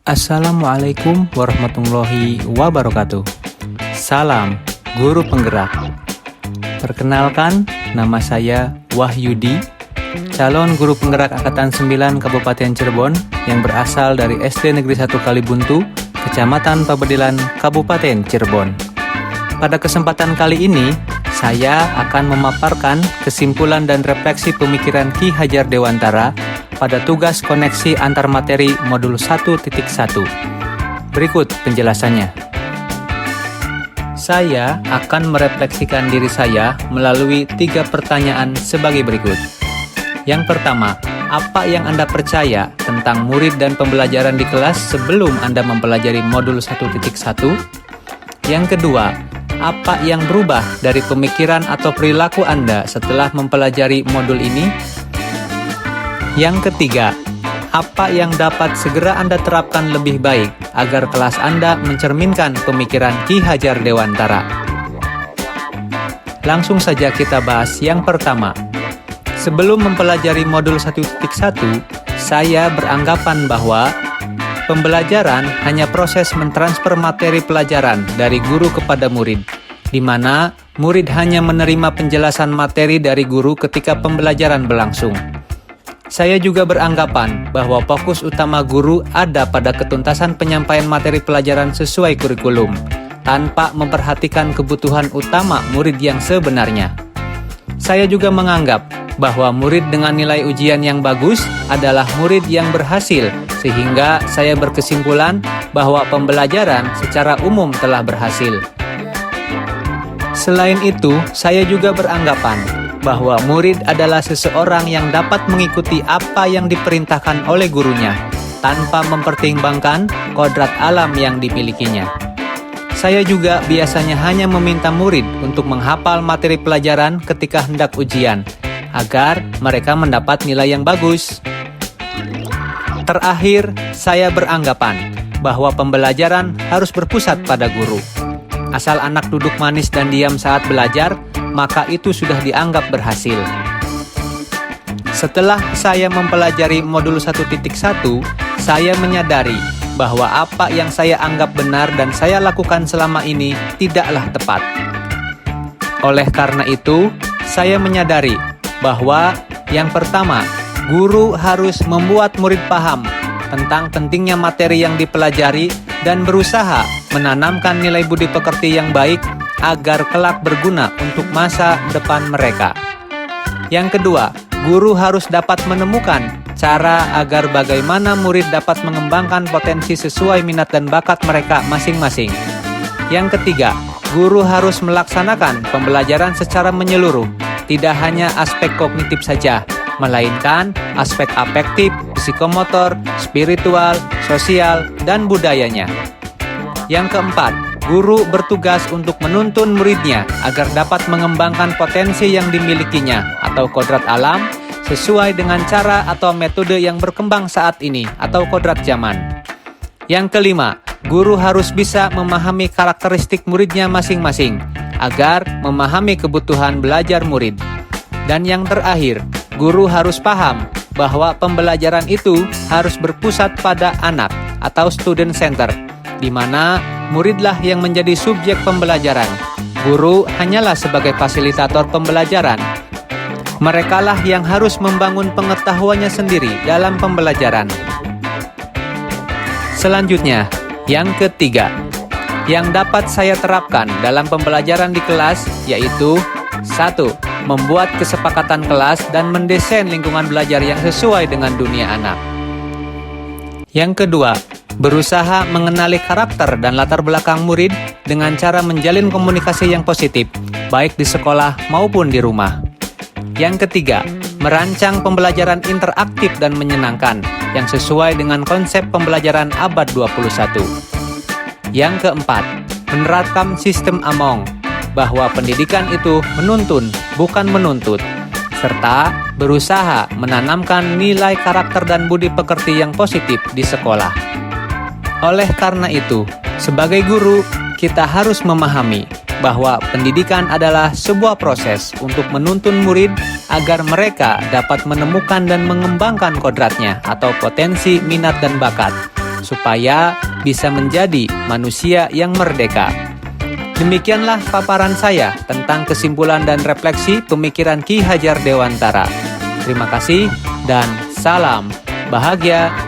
Assalamualaikum warahmatullahi wabarakatuh. Salam Guru Penggerak. Perkenalkan, nama saya Wahyudi, calon Guru Penggerak Angkatan 9 Kabupaten Cirebon yang berasal dari SD Negeri 1 Kalibuntu, Kecamatan Pabedilan, Kabupaten Cirebon. Pada kesempatan kali ini, saya akan memaparkan kesimpulan dan refleksi pemikiran Ki Hajar Dewantara pada tugas koneksi antar materi modul 1.1. Berikut penjelasannya. Saya akan merefleksikan diri saya melalui 3 pertanyaan sebagai berikut. Yang pertama, apa yang Anda percaya tentang murid dan pembelajaran di kelas sebelum Anda mempelajari modul 1.1? Yang kedua, apa yang berubah dari pemikiran atau perilaku Anda setelah mempelajari modul ini? Yang ketiga, apa yang dapat segera Anda terapkan lebih baik agar kelas Anda mencerminkan pemikiran Ki Hajar Dewantara? Langsung saja kita bahas yang pertama. Sebelum mempelajari modul 1.1, saya beranggapan bahwa pembelajaran hanya proses mentransfer materi pelajaran dari guru kepada murid, di mana murid hanya menerima penjelasan materi dari guru ketika pembelajaran berlangsung. Saya juga beranggapan bahwa fokus utama guru ada pada ketuntasan penyampaian materi pelajaran sesuai kurikulum, tanpa memperhatikan kebutuhan utama murid yang sebenarnya. Saya juga menganggap bahwa murid dengan nilai ujian yang bagus adalah murid yang berhasil, sehingga saya berkesimpulan bahwa pembelajaran secara umum telah berhasil. Selain itu, saya juga beranggapan bahwa murid adalah seseorang yang dapat mengikuti apa yang diperintahkan oleh gurunya, tanpa mempertimbangkan kodrat alam yang dimilikinya. Saya juga biasanya hanya meminta murid untuk menghafal materi pelajaran ketika hendak ujian, agar mereka mendapat nilai yang bagus. Terakhir, saya beranggapan bahwa pembelajaran harus berpusat pada guru. Asal anak duduk manis dan diam saat belajar, maka itu sudah dianggap berhasil. Setelah saya mempelajari modul 1.1, saya menyadari bahwa apa yang saya anggap benar dan saya lakukan selama ini tidaklah tepat. Oleh karena itu, saya menyadari bahwa yang pertama, guru harus membuat murid paham tentang pentingnya materi yang dipelajari dan berusaha menanamkan nilai budi pekerti yang baik agar kelak berguna untuk masa depan mereka. Yang kedua, guru harus dapat menemukan cara agar bagaimana murid dapat mengembangkan potensi sesuai minat dan bakat mereka masing-masing. Yang ketiga, guru harus melaksanakan pembelajaran secara menyeluruh, tidak hanya aspek kognitif saja, melainkan aspek afektif, psikomotor, spiritual, sosial, dan budayanya. Yang keempat, guru bertugas untuk menuntun muridnya agar dapat mengembangkan potensi yang dimilikinya atau kodrat alam sesuai dengan cara atau metode yang berkembang saat ini atau kodrat zaman. Yang kelima, guru harus bisa memahami karakteristik muridnya masing-masing agar memahami kebutuhan belajar murid. Dan yang terakhir, guru harus paham bahwa pembelajaran itu harus berpusat pada anak atau student center, di mana muridlah yang menjadi subjek pembelajaran. Guru hanyalah sebagai fasilitator pembelajaran. Merekalah yang harus membangun pengetahuannya sendiri dalam pembelajaran. Selanjutnya, yang ketiga, yang dapat saya terapkan dalam pembelajaran di kelas yaitu 1. Membuat kesepakatan kelas dan mendesain lingkungan belajar yang sesuai dengan dunia anak. Yang kedua, berusaha mengenali karakter dan latar belakang murid dengan cara menjalin komunikasi yang positif, baik di sekolah maupun di rumah. Yang ketiga, merancang pembelajaran interaktif dan menyenangkan yang sesuai dengan konsep pembelajaran abad 21. Yang keempat, menerapkan sistem Among, bahwa pendidikan itu menuntun, bukan menuntut, serta berusaha menanamkan nilai karakter dan budi pekerti yang positif di sekolah. Oleh karena itu, sebagai guru, kita harus memahami bahwa pendidikan adalah sebuah proses untuk menuntun murid agar mereka dapat menemukan dan mengembangkan kodratnya atau potensi minat dan bakat, supaya bisa menjadi manusia yang merdeka. Demikianlah paparan saya tentang kesimpulan dan refleksi pemikiran Ki Hajar Dewantara. Terima kasih dan salam bahagia.